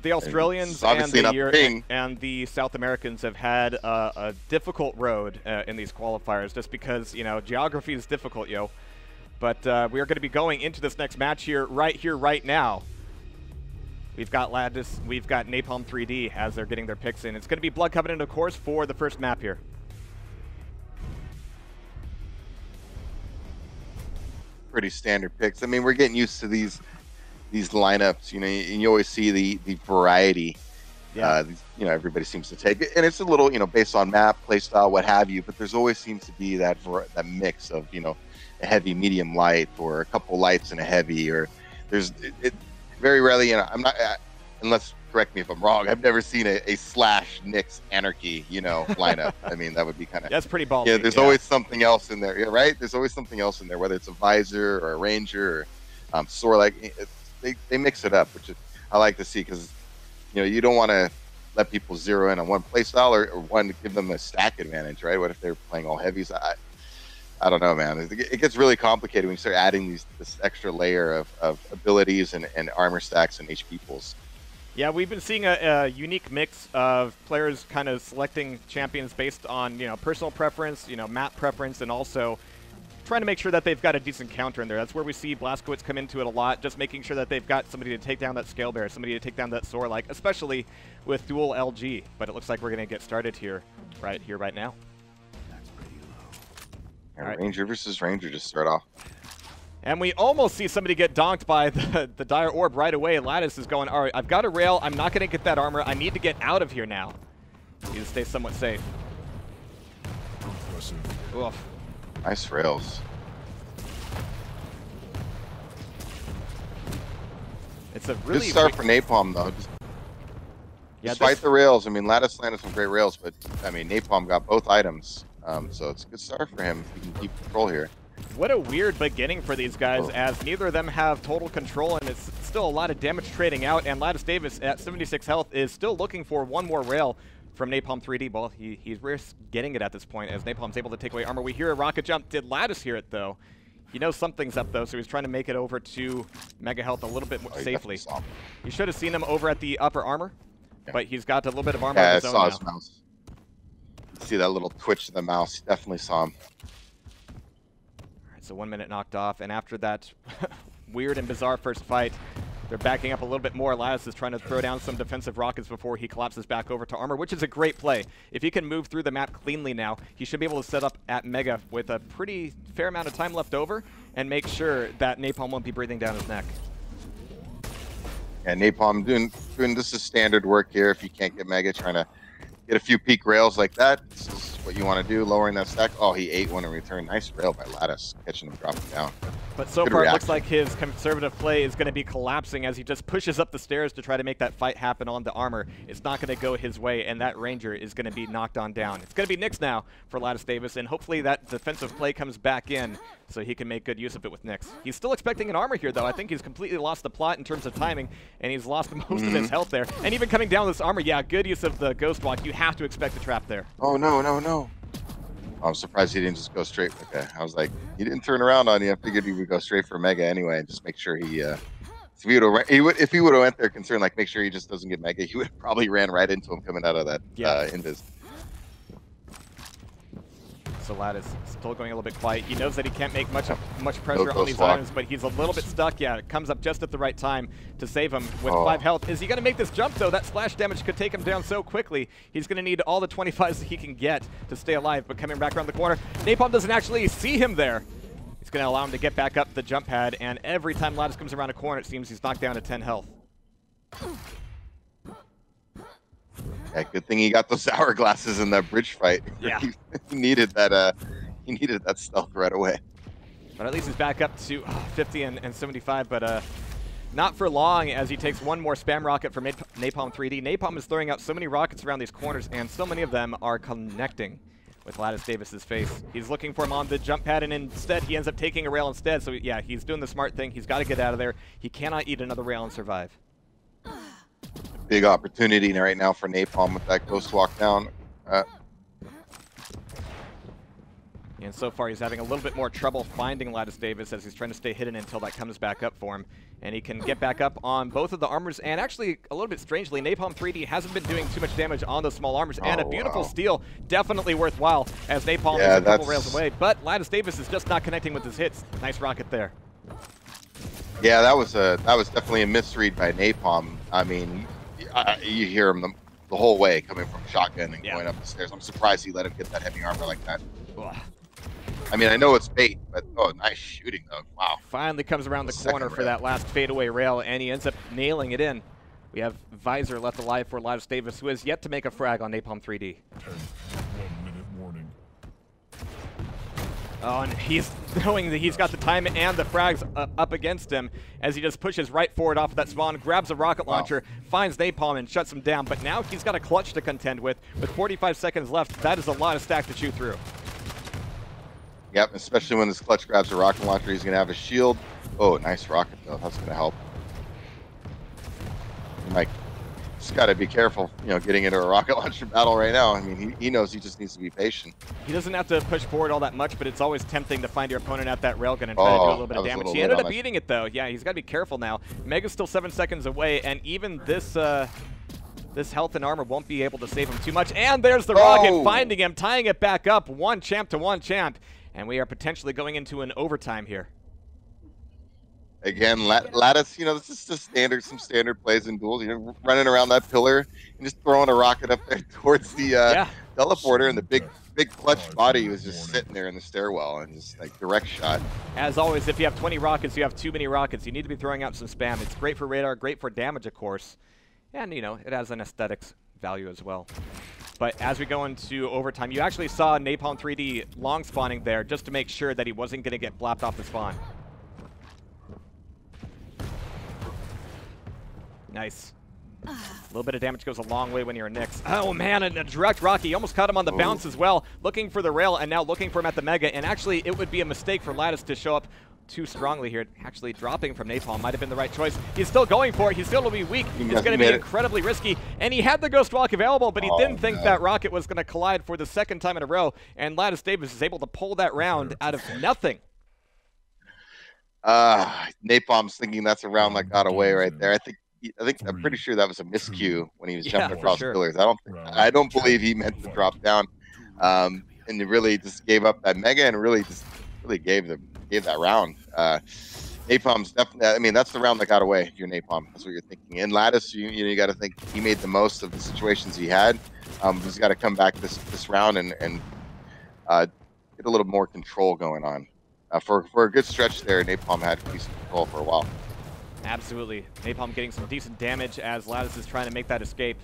The Australians and the South Americans have had a difficult road in these qualifiers, just because, you know, geography is difficult, yo. But we are going to be going into this next match here, right now. We've got we've got Napalm3D as they're getting their picks in. It's going to be Blood Covenant, of course, for the first map here. Pretty standard picks. I mean, we're getting used to these lineups, you know, and you always see the variety. Yeah. You know, everybody seems to take it, and it's a little, you know, based on map, play style, what have you. But there's always seems to be that mix of, you know, a heavy, medium, light, or a couple lights and a heavy, or there's very rarely, you know, I'm not, unless, correct me if I'm wrong, I've never seen a slash Nyx anarchy, you know, lineup. I mean, that would be kind of, that's pretty ballsy. Yeah, there's always something else in there, right? There's always something else in there, whether it's a visor or a ranger or sword. Like they mix it up, which I like to see, because, you know, you don't want to let people zero in on one play style or one to give them a stack advantage, right? What if they're playing all heavies? I don't know, man. It gets really complicated when you start adding this extra layer of abilities and armor stacks and HP pools. Yeah, we've been seeing a unique mix of players kind of selecting champions based on, you know, personal preference, you know, map preference, and also trying to make sure that they've got a decent counter in there. That's where we see Blazkowicz come into it a lot, just making sure that they've got somebody to take down that Scale Bear, somebody to take down that Soar, like, especially with Duel LG. But it looks like we're going to get started here, right now. All right. Ranger versus Ranger just start off. And we almost see somebody get donked by the Dire Orb right away. Lattice is going, all right, I've got a rail. I'm not going to get that armor. I need to get out of here now. Need to stay somewhat safe. Oof. Nice rails. It's a really good start for Napalm, though. Despite the rails, I mean, Lattice landed some great rails, but I mean, Napalm got both items, so it's a good start for him. He can keep control here. What a weird beginning for these guys, as neither of them have total control, and it's still a lot of damage trading out. And latisdavis at 76 health is still looking for one more rail from Napalm3D. Well, he risks getting it at this point, as Napalm's able to take away armor. We hear a rocket jump. Did Lattice hear it, though? He knows something's up, though, so he's trying to make it over to Mega Health a little bit more safely. You should have seen him over at the upper armor, but he's got a little bit of armor of his own now. His mouse. See that little twitch to the mouse. Definitely saw him. So 1 minute knocked off, and after that weird and bizarre first fight, they're backing up a little bit more. Lattice is trying to throw down some defensive rockets before he collapses back over to armor, which is a great play. If he can move through the map cleanly now, he should be able to set up at Mega with a pretty fair amount of time left over and make sure that Napalm won't be breathing down his neck. Yeah, Napalm doing this is standard work here. If you can't get Mega, trying to get a few peak rails like that. This is what you want to do, lowering that stack. Oh, he ate one in return. Nice rail by Lattice, catching him dropping down. But so far, it looks like his conservative play is going to be collapsing as he just pushes up the stairs to try to make that fight happen on the armor. It's not going to go his way, and that Ranger is going to be knocked on down. It's going to be Nyx now for latisdavis, and hopefully that defensive play comes back in so he can make good use of it with Nyx. He's still expecting an armor here, though. I think he's completely lost the plot in terms of timing, and he's lost most of his health there. And even coming down with this armor, yeah, good use of the Ghost Walk. You have to expect a trap there. Oh, no, no, no. I'm surprised he didn't just go straight. Okay, I was like, he didn't turn around on you. I figured he would go straight for Mega anyway, and just make sure he. If he would have went there concerned, like make sure he just doesn't get Mega, he would have probably ran right into him coming out of that invis. So Lattice still going a little bit quiet. He knows that he can't make much pressure on these items, but he's a little bit stuck. Yeah, it comes up just at the right time to save him with 5 health. Is he going to make this jump, though? That splash damage could take him down so quickly. He's going to need all the 25s that he can get to stay alive, but coming back around the corner, Napalm doesn't actually see him there. He's going to allow him to get back up the jump pad, and every time Lattice comes around a corner, it seems he's knocked down to 10 health. Yeah, good thing he got those hourglasses in that bridge fight. Yeah. he needed that. He needed that stealth right away. But at least he's back up to 50 and 75. But not for long, as he takes one more spam rocket from Napalm3D. Napalm is throwing out so many rockets around these corners, and so many of them are connecting with latisdavis's face. He's looking for him on the jump pad, and instead he ends up taking a rail instead. So yeah, he's doing the smart thing. He's got to get out of there. He cannot eat another rail and survive. Big opportunity right now for Napalm with that Ghost Walk down. And so far, he's having a little bit more trouble finding latisdavis as he's trying to stay hidden until that comes back up for him. And he can get back up on both of the armors. And actually, a little bit strangely, Napalm3D hasn't been doing too much damage on those small armors. And a beautiful steal, definitely worthwhile, as Napalm is a couple rails away. But latisdavis is just not connecting with his hits. Nice rocket there. Yeah, that was definitely a misread by Napalm. I mean, you hear him the whole way coming from shotgun and going up the stairs. I'm surprised he let him get that heavy armor like that. Ugh. I mean, I know it's bait, but nice shooting though. Wow. Finally comes around the corner for that last fadeaway rail, and he ends up nailing it in. We have Visor left alive for latisdavis, who has yet to make a frag on Napalm3D. 1-minute warning. Oh, and he's knowing that he's got the time and the frags up against him as he just pushes right forward off of that spawn, grabs a rocket launcher, finds Napalm and shuts him down. But now he's got a clutch to contend with 45 seconds left. That is a lot of stack to chew through. Yep, especially when this clutch grabs a rocket launcher, he's going to have a shield. Oh, nice rocket, though. That's going to help. Like, just got to be careful, getting into a rocket launcher battle right now. I mean, he knows he just needs to be patient. He doesn't have to push forward all that much, but it's always tempting to find your opponent at that railgun and try to do a little bit of damage. He ended up beating it, though. Yeah, he's got to be careful now. Mega's still 7 seconds away, and even this this health and armor won't be able to save him too much. And there's the rocket, finding him, tying it back up. One champ to one champ. And we are potentially going into an overtime here. Again, Lattice, this is just some standard plays in duels. Running around that pillar and just throwing a rocket up there towards the teleporter, and the big clutch body was just sitting there in the stairwell and just like direct shot. As always, if you have 20 rockets, you have too many rockets. You need to be throwing out some spam. It's great for radar, great for damage, of course. And, it has an aesthetics value as well. But as we go into overtime, you actually saw Napalm3D long spawning there just to make sure that he wasn't going to get blapped off the spawn. Nice. A little bit of damage goes a long way when you're a Nyx. Oh man, and a direct rocky. Almost caught him on the bounce as well. Looking for the rail and now looking for him at the Mega. And actually, it would be a mistake for Lattice to show up too strongly here. Actually, dropping from Napalm might have been the right choice. He's still going for it. He's still going to be weak. It's going to be incredibly risky. And he had the Ghost Walk available, but he didn't think that rocket was going to collide for the second time in a row. And latisdavis is able to pull that round out of nothing. Napalm's thinking that's a round that got away right there. I'm pretty sure that was a miscue when he was jumping across pillars. I don't believe he meant to drop down. And he really just gave up that Mega and really gave that round. Napalm's definitely, I mean, that's the round that got away if you're Napalm. That's what you're thinking. In Lattice, you got to think he made the most of the situations he had. He's got to come back this round and get a little more control going on. For a good stretch there, Napalm had decent control for a while. Absolutely. Napalm getting some decent damage as Lattice is trying to make that escape.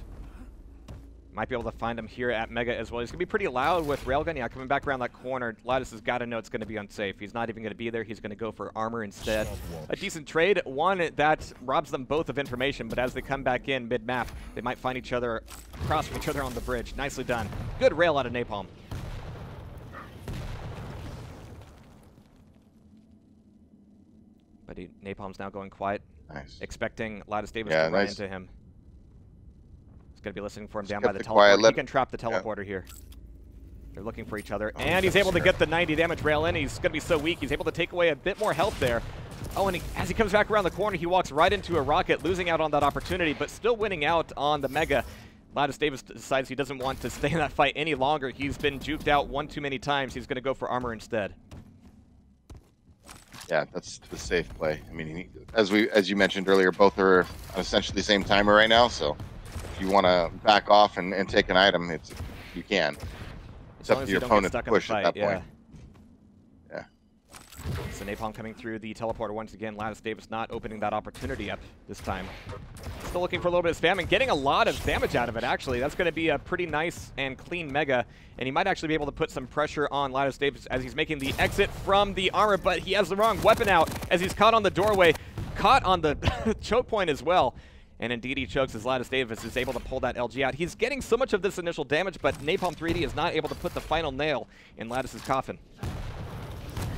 Might be able to find him here at Mega as well. He's going to be pretty loud with Railgun. Yeah, coming back around that corner. Lattice has got to know it's going to be unsafe. He's not even going to be there. He's going to go for armor instead. A decent trade. One that robs them both of information, but as they come back in mid-map, they might find each other, across from each other on the bridge. Nicely done. Good rail out of Napalm. But Napalm's now going quiet. Nice. Expecting latisdavis to run into him. Going to be listening for him down by the teleporter. He can trap the teleporter here. They're looking for each other. And he's able to get the 90 damage rail in. He's going to be so weak. He's able to take away a bit more health there. Oh, and as he comes back around the corner, he walks right into a rocket, losing out on that opportunity, but still winning out on the Mega. latisdavis decides he doesn't want to stay in that fight any longer. He's been juked out one too many times. He's going to go for armor instead. Yeah, that's the safe play. I mean, as you mentioned earlier, both are essentially the same timer right now, so if you want to back off and take an item, you can. It's up to your opponent to push at that point. Yeah. So Napalm coming through the teleporter once again. latisdavis not opening that opportunity up this time. Still looking for a little bit of spam and getting a lot of damage out of it, actually. That's going to be a pretty nice and clean Mega. And he might actually be able to put some pressure on latisdavis as he's making the exit from the armor, but he has the wrong weapon out as he's caught on the doorway, caught on the choke point as well. And indeed he chokes as latisdavis is able to pull that LG out. He's getting so much of this initial damage, but Napalm3D is not able to put the final nail in Lattice's coffin.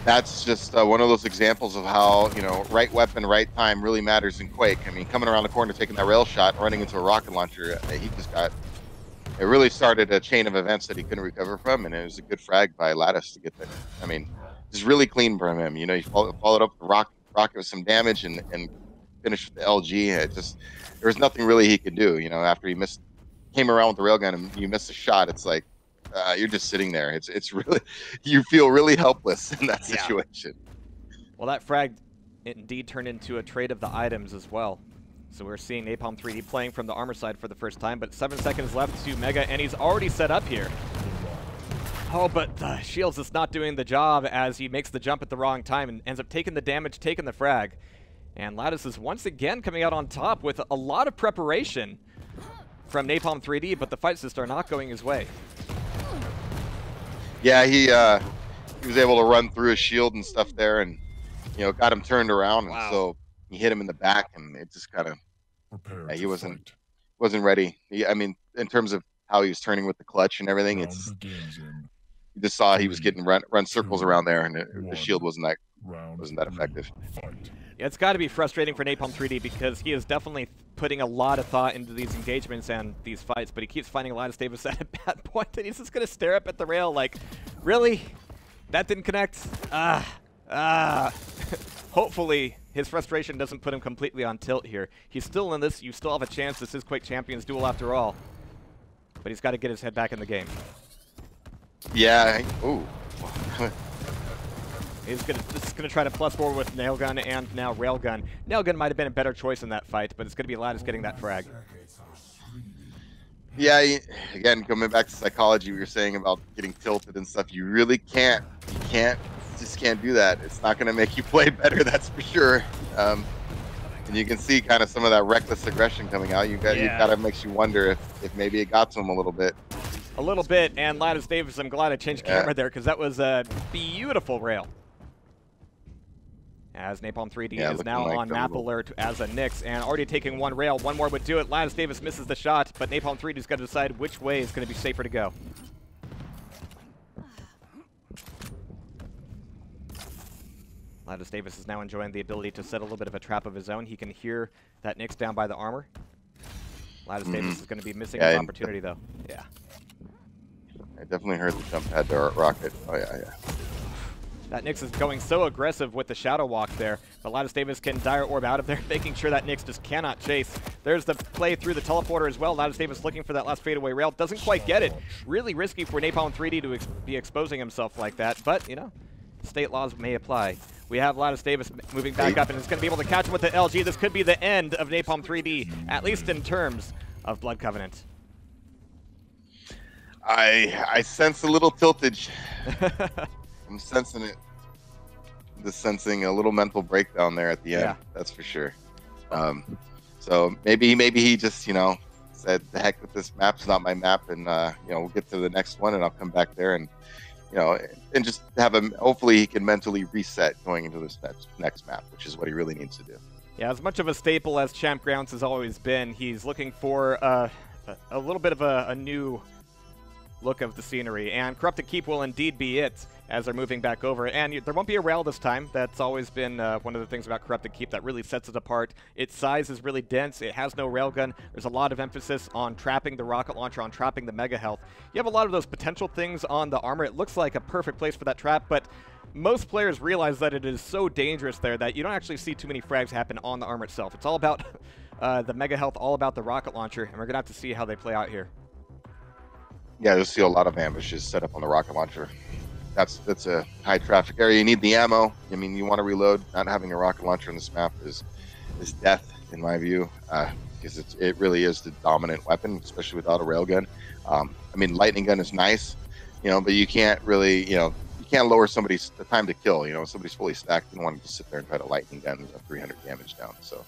That's just one of those examples of how, right weapon, right time really matters in Quake. I mean, coming around the corner, taking that rail shot, running into a rocket launcher, he just got it really started a chain of events that he couldn't recover from, and it was a good frag by Lattice to get there. I mean, it's really clean from him. You know, he followed up the rocket with some damage and finished with the LG. It just, there was nothing really he could do. You know, after he came around with the railgun and you missed a shot, it's like you're just sitting there. It's really, you feel really helpless in that situation. Well, that frag indeed turned into a trade of the items as well. So we're seeing Napalm3D playing from the armor side for the first time, but 7 seconds left to Mega, and he's already set up here. Oh, but the Shields is not doing the job as he makes the jump at the wrong time and ends up taking the damage, taking the frag. And Lattice is once again coming out on top with a lot of preparation from Napalm3D, but the fights just are not going his way. Yeah, he was able to run through his shield and stuff there, and you know, got him turned around, and so he hit him in the back, and it just kind of, he wasn't ready. I mean, in terms of how he was turning with the clutch and everything, you just saw he was getting run circles around there, and the shield wasn't that effective. Yeah, it's got to be frustrating for Napalm3D because he is definitely putting a lot of thought into these engagements and these fights, but he keeps finding latisdavis at a bad point, and he's just going to stare up at the rail like, really? That didn't connect? Hopefully his frustration doesn't put him completely on tilt here. He's still in this. You still have a chance. This is Quake Champions Duel after all. But he's got to get his head back in the game. Yeah. Ooh. He's just gonna try to plus forward with Nailgun and now Railgun. Nailgun might have been a better choice in that fight, but it's going to be Lattice getting that frag. Yeah, again, coming back to psychology, we were saying about getting tilted and stuff. You really can't. Just can't do that. It's not going to make you play better, that's for sure. And you can see kind of some of that reckless aggression coming out. You got to makes you wonder if maybe it got to him a little bit. A little bit, and latisdavis, I'm glad I changed camera there because that was a beautiful rail. As Napalm3D is now on map alert as a Nyx, and already taking one rail. One more would do it. latisdavis misses the shot, but Napalm3D is going to decide which way is going to be safer to go. latisdavis is now enjoying the ability to set a little bit of a trap of his own. He can hear that Nyx down by the armor. latisdavis is going to be missing his opportunity, though. Yeah. I definitely heard the jump pad to rocket. Oh, yeah. That Nyx is going so aggressive with the Shadow Walk there, but latisdavis can Dire Orb out of there, making sure that Nyx just cannot chase. There's the play through the teleporter as well. latisdavis looking for that last fadeaway rail. Doesn't quite get it. Really risky for Napalm3D to be exposing himself like that, but, you know, state laws may apply. We have latisdavis moving back up, and it's going to be able to catch him with the LG. This could be the end of Napalm3D, at least in terms of Blood Covenant. I sense a little tiltage. I'm sensing it. Just sensing a little mental breakdown there at the end. That's for sure. So maybe he just, you know, said, the heck with this map's not my map, and you know, we'll get to the next one and I'll come back there and, you know, and just have him, hopefully he can mentally reset going into this next map, which is what he really needs to do. Yeah, as much of a staple as Champ Grounds has always been, he's looking for a little bit of a new look of the scenery, and Corrupted Keep will indeed be it as they're moving back over. And there won't be a rail this time. That's always been one of the things about Corrupted Keep that really sets it apart. Its size is really dense. It has no railgun. There's a lot of emphasis on trapping the rocket launcher, on trapping the mega health. You have a lot of those potential things on the armor. It looks like a perfect place for that trap, but most players realize that it is so dangerous there that you don't actually see too many frags happen on the armor itself. It's all about the mega health, all about the rocket launcher, and we're going to have to see how they play out here. Yeah, you'll see a lot of ambushes set up on the rocket launcher. That's a high traffic area. You need the ammo. I mean, you want to reload. Not having a rocket launcher on this map is death, in my view, because it really is the dominant weapon, especially without a railgun. I mean, lightning gun is nice, you know, but you can't really, you know, you can't lower the time to kill. You know, if somebody's fully stacked, you don't want to just sit there and try to lightning gun 300 damage down. So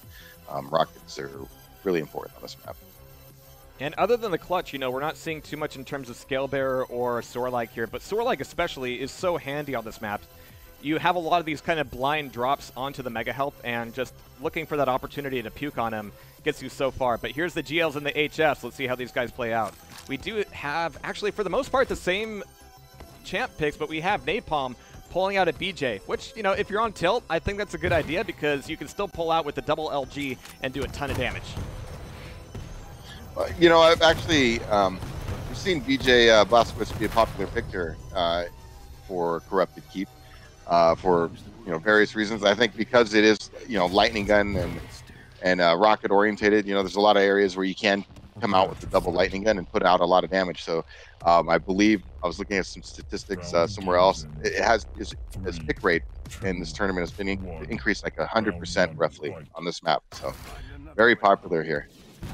rockets are really important on this map. And other than the clutch, you know, we're not seeing too much in terms of Scale Bearer or Soar-like here, but Soar-like especially is so handy on this map. You have a lot of these kind of blind drops onto the Mega Health, and just looking for that opportunity to puke on him gets you so far. But here's the GLs and the HFs. Let's see how these guys play out. We do have, actually, for the most part, the same champ picks, but we have Napalm pulling out a BJ, which, you know, if you're on tilt, I think that's a good idea because you can still pull out with the double LG and do a ton of damage. You know, I've actually, seen BJ Blazkowicz be a popular picker for Corrupted Keep for various reasons. I think because it is lightning gun and rocket orientated. There's a lot of areas where you can come out with the double lightning gun and put out a lot of damage. So I believe I was looking at some statistics somewhere else. It has his pick rate in this tournament has been increased like 100% roughly on this map. So very popular here.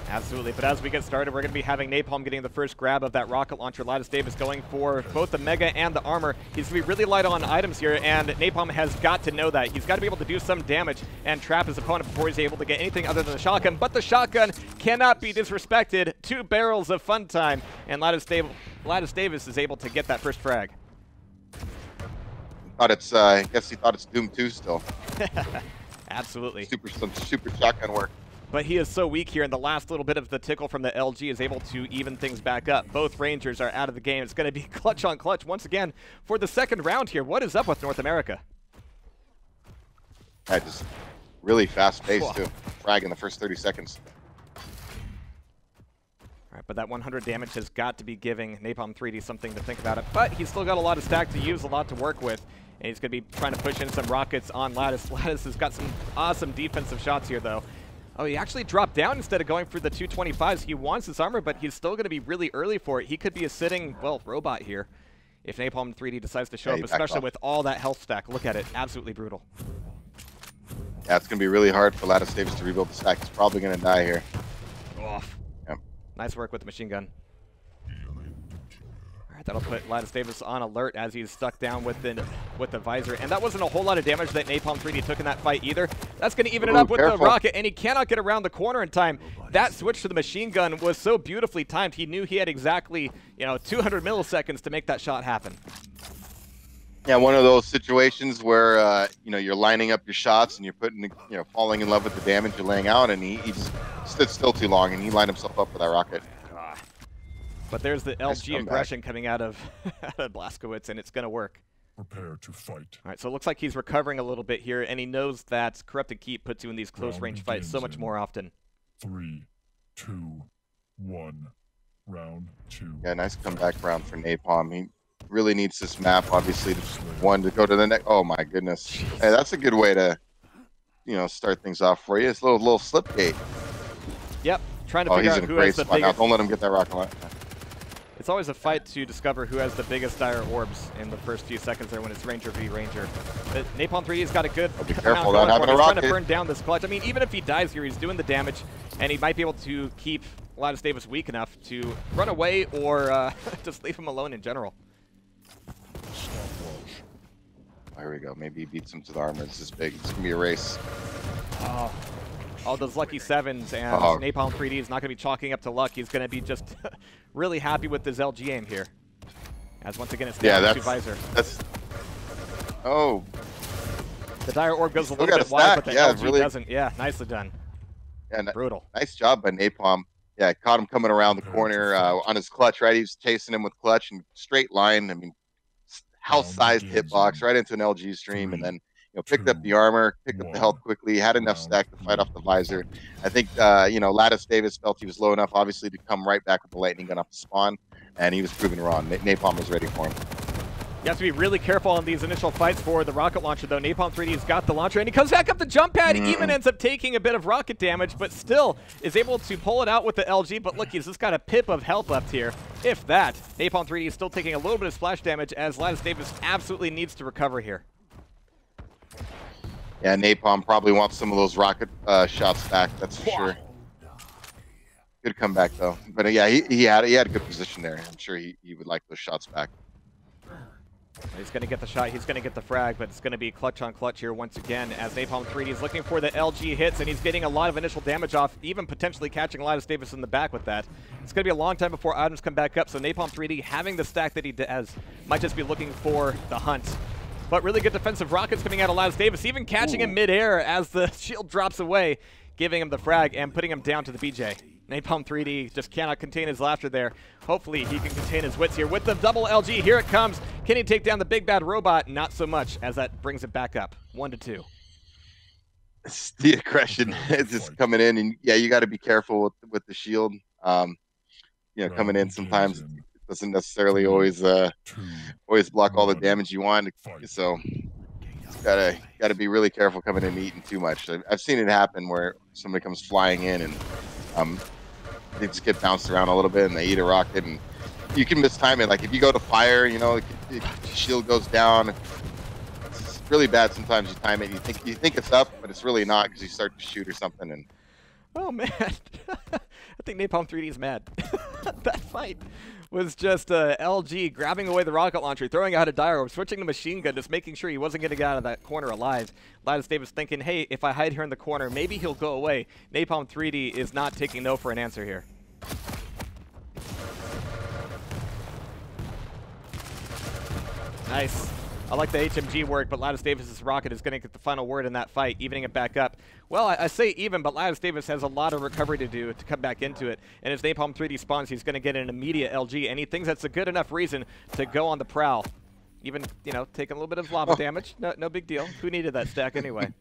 Absolutely, but as we get started, we're going to be having Napalm getting the first grab of that rocket launcher. latisdavis going for both the Mega and the armor. He's going to be really light on items here, and Napalm has got to know that. He's got to be able to do some damage and trap his opponent before he's able to get anything other than the shotgun, but the shotgun cannot be disrespected. 2 barrels of fun time, and latisdavis is able to get that first frag. I guess he thought it's Doom 2 still. Absolutely. Some super shotgun work. But he is so weak here, and the last little bit of the tickle from the LG is able to even things back up. Both Rangers are out of the game. It's going to be clutch on clutch once again for the second round here. What is up with North America? Just really fast pace, too. Frag in the first 30 seconds. All right, but that 100 damage has got to be giving Napalm3D something to think about it. But he's still got a lot of stack to use, a lot to work with. And he's going to be trying to push in some rockets on Lattice. Lattice has got some awesome defensive shots here, though. Oh, he actually dropped down instead of going for the 225s. He wants his armor, but he's still going to be really early for it. He could be a sitting, well, robot here if Napalm3D decides to show up, especially with all that health stack. Look at it. Absolutely brutal. Yeah, it's going to be really hard for latisdavis to rebuild the stack. He's probably going to die here. Off. Yep. Nice work with the machine gun. All right, that'll put latisdavis on alert as he's stuck down with the visor. And that wasn't a whole lot of damage that Napalm3D took in that fight either. That's going to even it up with the rocket, and he cannot get around the corner in time. That switch to the machine gun was so beautifully timed. He knew he had exactly 200 milliseconds to make that shot happen. Yeah, one of those situations where you're lining up your shots and you're putting falling in love with the damage you're laying out, and he just stood still too long and he lined himself up with that rocket. But there's the LG aggression coming out of Blazkowicz, and it's going to work. Prepare to fight. All right, so it looks like he's recovering a little bit here, and he knows that Corrupted Keep puts you in these close-range fights so much more often. 3, 2, 1. Round 2. Yeah, nice comeback round for Napalm. He really needs this map, obviously, to go to the next. Oh my goodness! Hey, that's a good way to, start things off for you. It's a little slip gate. Yep, trying to figure out who has the biggest. Now. Don't let him get that rocket launcher. It's always a fight to discover who has the biggest dire orbs in the first few seconds there when it's Ranger v Ranger. But Napalm3D's got a good be careful not having a rocket. Trying to burn down this clutch. I mean, even if he dies here, he's doing the damage, and he might be able to keep latisdavis weak enough to run away or just leave him alone in general. There we go. Maybe he beats him to the armor. This is big. It's going to be a race. Oh. All those lucky 7s, and Napalm3D is not going to be chalking up to luck. He's going to be just really happy with his LG aim here. As once again, it's down to visor. Oh. The dire orb goes a little bit wide, but the LG really doesn't. Yeah, nicely done. Yeah, brutal. Nice job by Napalm. Yeah, caught him coming around the corner on his clutch, right? He was chasing him with clutch and straight line. I mean, house-sized hitbox right into an LG stream, and then picked up the armor, picked up the health quickly, had enough stack to fight off the visor. I think, latisdavis felt he was low enough, obviously, to come right back with the lightning gun off the spawn, and he was proven wrong. Napalm was ready for him. You have to be really careful on these initial fights for the rocket launcher, though. Napalm3D's got the launcher, and he comes back up the jump pad, even ends up taking a bit of rocket damage, but still is able to pull it out with the LG. But look, he's just got a pip of health left here. If that, Napalm3D is still taking a little bit of splash damage, as latisdavis absolutely needs to recover here. Yeah, Napalm probably wants some of those rocket shots back, that's for sure. Good comeback, though. But yeah, he had a good position there. I'm sure he would like those shots back. He's going to get the shot. He's going to get the frag, but it's going to be clutch on clutch here once again as Napalm3D is looking for the LG hits, and he's getting a lot of initial damage off, even potentially catching latisdavis in the back with that. It's going to be a long time before items come back up, so Napalm3D having the stack that he has might just be looking for the hunt. But really good defensive rockets coming out of latisdavis, even catching him midair as the shield drops away, giving him the frag and putting him down to the BJ. Napalm3D just cannot contain his laughter there. Hopefully he can contain his wits here with the double LG. Here it comes. Can he take down the big bad robot? Not so much, as that brings it back up. 1-2. The aggression is just coming in, and yeah, you got to be careful with the shield. Coming in sometimes doesn't necessarily always block all the damage you want. So gotta be really careful coming in and eating too much. I've seen it happen where somebody comes flying in and they just get bounced around a little bit and they eat a rocket, and you can mistime it. Like if you go to fire, you know, shield goes down. It's really bad sometimes. You time it, you think it's up, but it's really not because you start to shoot or something. And oh man, I think Napalm3D is mad. That fight was just LG grabbing away the rocket launcher, throwing out a dire, switching to machine gun, just making sure he wasn't going to get out of that corner alive. latisdavis thinking, hey, if I hide here in the corner, maybe he'll go away. Napalm3D is not taking no for an answer here. Nice. I like the HMG work, but latisdavis' rocket is going to get the final word in that fight, evening it back up. Well, I say even, but latisdavis has a lot of recovery to do to come back into it. And as Napalm3D spawns, he's going to get an immediate LG, and he thinks that's a good enough reason to go on the prowl. Even, you know, taking a little bit of lava damage. No big deal. Who needed that stack anyway?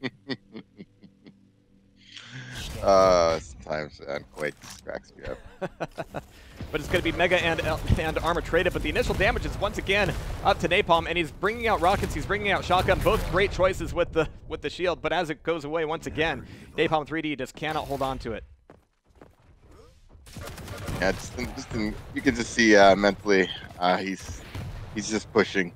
Sometimes Quake cracks me up. But it's going to be Mega and Armor traded, but the initial damage is once again up to Napalm, and he's bringing out rockets, he's bringing out shotgun, both great choices with the shield, but as it goes away once again, Napalm3D just cannot hold on to it. Yeah, you can just see mentally, he's just pushing.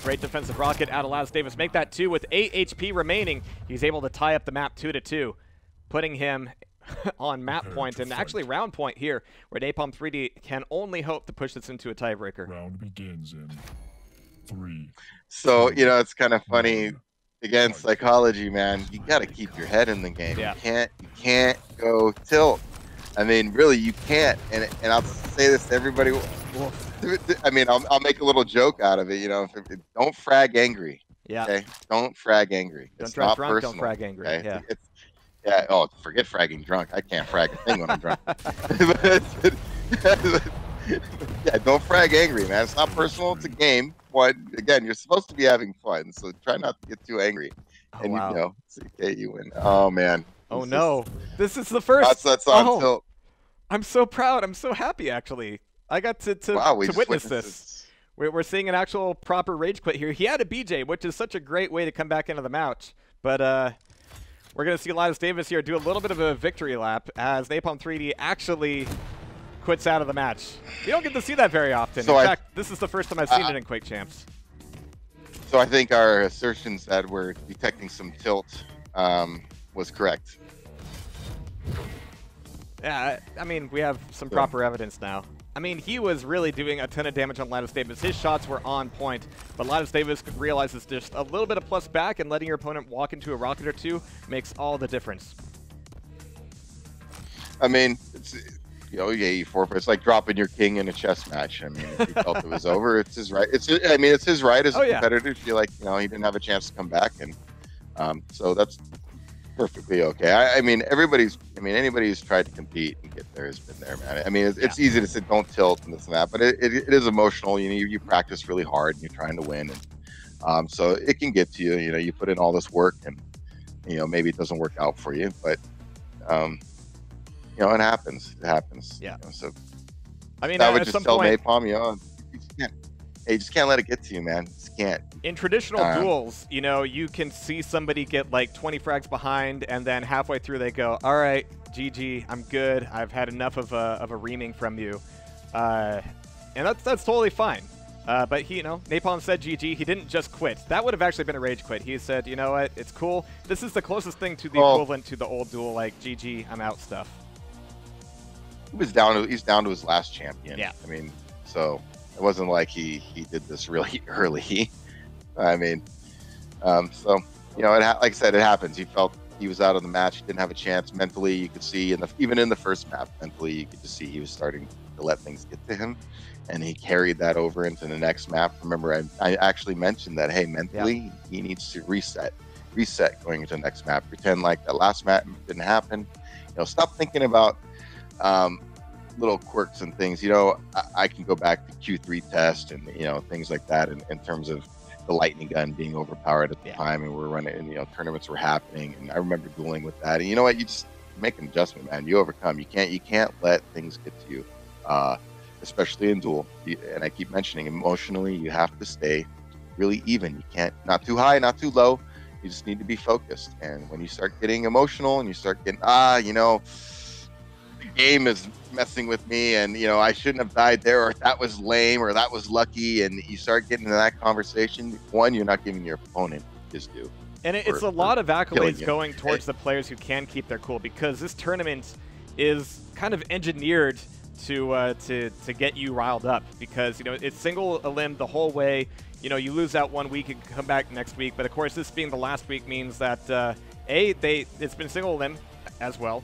Great defensive rocket out of latisdavis. Make that 2 with 8 HP remaining. He's able to tie up the map 2-2, putting him on map point and actually round point here, where Napalm3D can only hope to push this into a tiebreaker. Round begins in 3. So, you know, it's kind of funny. Again, psychology, man. You got to keep your head in the game. Yeah. You can't go tilt. I mean, really, you can't. And I'll say this to everybody. I mean, I'll make a little joke out of it. You know, don't frag angry. Yeah. Okay. Don't frag angry. Don't drive drunk. Personal, don't frag angry. Okay? Yeah. Yeah. Oh, forget fragging drunk. I can't frag a thing when I'm drunk. Yeah. Don't frag angry, man. It's not personal. It's a game. But again, you're supposed to be having fun, so try not to get too angry. Oh, and wow. you know, CK, you win. Oh man. Oh no. This is the first. That's on tilt. I'm so proud. I'm so happy, actually. I got to witness this. We're seeing an actual proper rage quit here. He had a BJ, which is such a great way to come back into the match. But we're going to see latisdavis here do a little bit of a victory lap as Napalm3D actually quits out of the match. You don't get to see that very often. So in fact, this is the first time I've seen it in Quake Champs. So I think our assertions that we're detecting some tilt was correct. Yeah, I mean, we have some proper evidence now. I mean, he was really doing a ton of damage on latisdavis. His shots were on point, but latisdavis realizes just a little bit of plus back, and letting your opponent walk into a rocket or two makes all the difference. I mean, it's, you know, you forfeit. It's like dropping your king in a chess match. I mean, if he felt it was over, it's his right. I mean, it's his right as a competitor to feel like, you know, he didn't have a chance to come back, and so that's perfectly okay. I mean, anybody who's tried to compete and get there has been there, man. I mean, it's easy to say don't tilt and this and that, but it is emotional. You know, you practice really hard and you're trying to win, and so it can get to you. You know, you put in all this work, and you know, maybe it doesn't work out for you, but you know, it happens. It happens. Yeah. You know, so I mean, I would just tell Napalm, you know, you just can't let it get to you, man. You just can't. In traditional duels, you know, you can see somebody get like 20 frags behind, and then halfway through they go, all right, GG, I'm good. I've had enough of a reaming from you. And that's totally fine. But he, you know, Napalm said GG. He didn't just quit. That would have actually been a rage quit. He said, you know what, it's cool. This is the closest thing to the equivalent to the old duel, like GG, I'm out stuff. He's down to his last champion. Yeah. I mean, so it wasn't like he did this really early. I mean, so, you know, like I said, it happens. He felt he was out of the match. He didn't have a chance mentally. You could see even in the first map, mentally, you could just see he was starting to let things get to him, and he carried that over into the next map. Remember, I actually mentioned that, hey, mentally, he needs to reset going into the next map. Pretend like that last map didn't happen. You know, stop thinking about little quirks and things. You know, I can go back to Q3 test and, you know, things like that in terms of the lightning gun being overpowered at the time, and we're running, and, you know, tournaments were happening, and I remember dueling with that. And you know what, you just make an adjustment, man. You overcome. You can't let things get to you, especially in Duel. And I keep mentioning, emotionally, you have to stay really even. You can't, not too high, not too low. You just need to be focused. And when you start getting emotional and you start getting, you know, the game is messing with me, and you know, I shouldn't have died there, or that was lame, or that was lucky, and you start getting into that conversation, one, you're not giving your opponent his due. And it's a lot of accolades going towards the players who can keep their cool, because this tournament is kind of engineered to get you riled up, because you know it's single elim the whole way. You know, you lose out 1 week and come back next week, but of course this being the last week means that it's been single elim as well.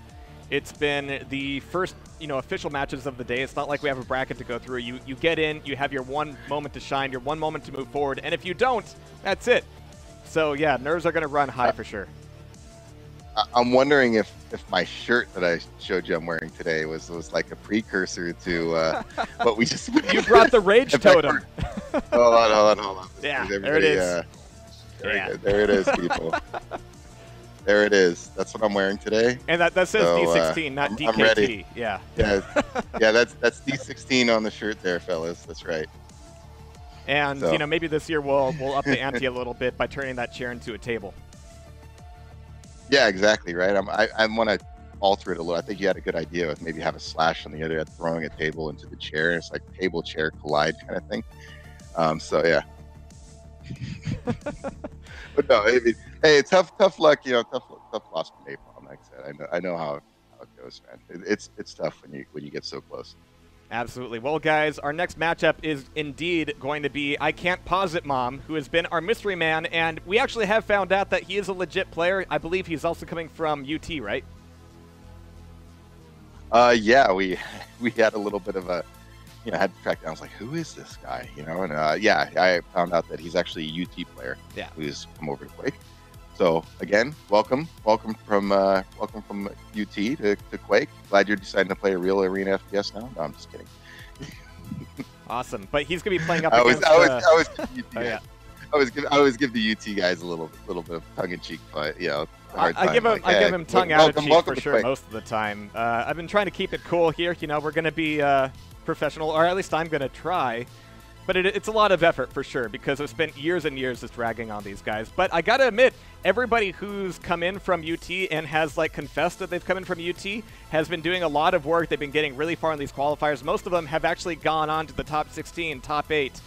It's been the first, you know, official matches of the day. It's not like we have a bracket to go through. You get in, you have your one moment to shine, your one moment to move forward, and if you don't, that's it. So yeah, nerves are going to run high for sure. I'm wondering if my shirt that I showed you I'm wearing today was like a precursor to what we just. You brought the rage totem. Hold on. Yeah, there it is. There it is, people. There it is. That's what I'm wearing today. And that says D16, not DKT. I'm ready. Yeah. Yeah, that's D16 on the shirt there, fellas. That's right. And you know, maybe this year we'll up the ante a little bit by turning that chair into a table. Yeah, exactly, right. I want to alter it a little. I think you had a good idea with maybe have a slash on the other end, throwing a table into the chair. It's like table chair collide kind of thing. So yeah. But no, I mean, hey, tough luck. You know, tough loss for Napalm. Like I said, I know how it goes, man. It's tough when you get so close. Absolutely. Well, guys, our next matchup is indeed going to be I Can't Pause It Mom, who has been our mystery man, and we actually have found out that he is a legit player. I believe he's also coming from UT, right? Yeah, we had a little bit of a, you know, I had to track down. I was like, who is this guy? You know, and yeah, I found out that he's actually a UT player. Yeah, who's come over to Quake. So again, welcome from UT to Quake. Glad you're deciding to play a real arena FPS now. No, I'm just kidding. Awesome, but he's gonna be playing up I against. I always give the UT guys a little bit of tongue in cheek, but you know. I give him tongue out of cheek for sure most of the time. I've been trying to keep it cool here. You know, we're gonna be professional, or at least I'm gonna try. But it's a lot of effort for sure, because I've spent years and years just dragging on these guys. But I gotta admit, everybody who's come in from UT and has like confessed that they've come in from UT has been doing a lot of work. They've been getting really far in these qualifiers. Most of them have actually gone on to the top 16, top 8.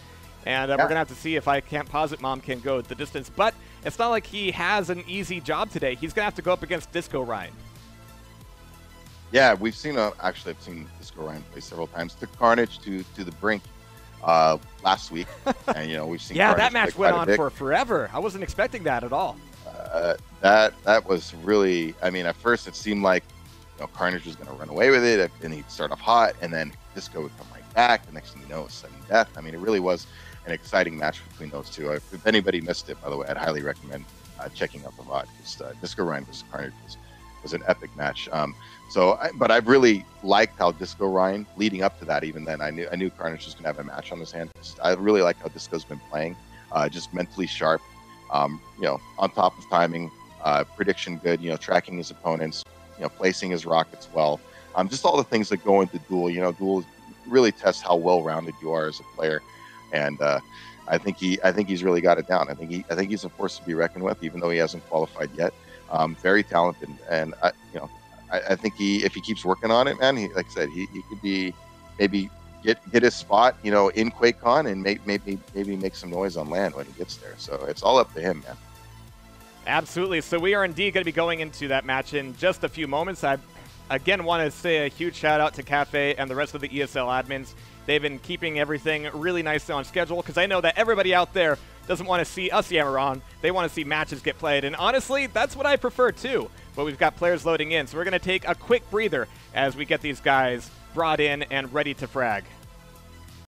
And we're gonna have to see if I Can't Pause It Mom can go the distance. But it's not like he has an easy job today. He's gonna have to go up against Disco Ryan. Yeah, we've seen actually I've seen Disco Ryan play several times. Took Carnage to the brink last week, and you know we've seen. Yeah, Carnage that match went on for forever. I wasn't expecting that at all. That was really. I mean, at first it seemed like, you know, Carnage was going to run away with it, and he'd start off hot, and then Disco would come right back. The next thing you know, it was sudden death. I mean, it really was an exciting match between those two. If anybody missed it, by the way, I'd highly recommend checking out the VOD, because Disco Ryan versus Carnage was an epic match. But I really liked how Disco Ryan, leading up to that, even then, I knew Carnage was going to have a match on his hand. I really like how Disco's been playing, just mentally sharp, you know, on top of timing, prediction good, you know, tracking his opponents, you know, placing his rockets well, just all the things that go into Duel. You know, Duel really tests how well-rounded you are as a player, and I think he's really got it down. I think he's a force to be reckoned with, even though he hasn't qualified yet. Very talented, and you know. I think if he keeps working on it, man, like I said, he could be maybe get his spot, you know, in QuakeCon, and maybe make some noise on land when he gets there. So it's all up to him, man. Absolutely. So we are indeed going to be going into that match in just a few moments. I again want to say a huge shout out to Cafe and the rest of the ESL admins. They've been keeping everything really nicely on schedule, because I know that everybody out there doesn't want to see us yammer on. They want to see matches get played, and honestly, that's what I prefer too. But we've got players loading in, so we're going to take a quick breather as we get these guys brought in and ready to frag.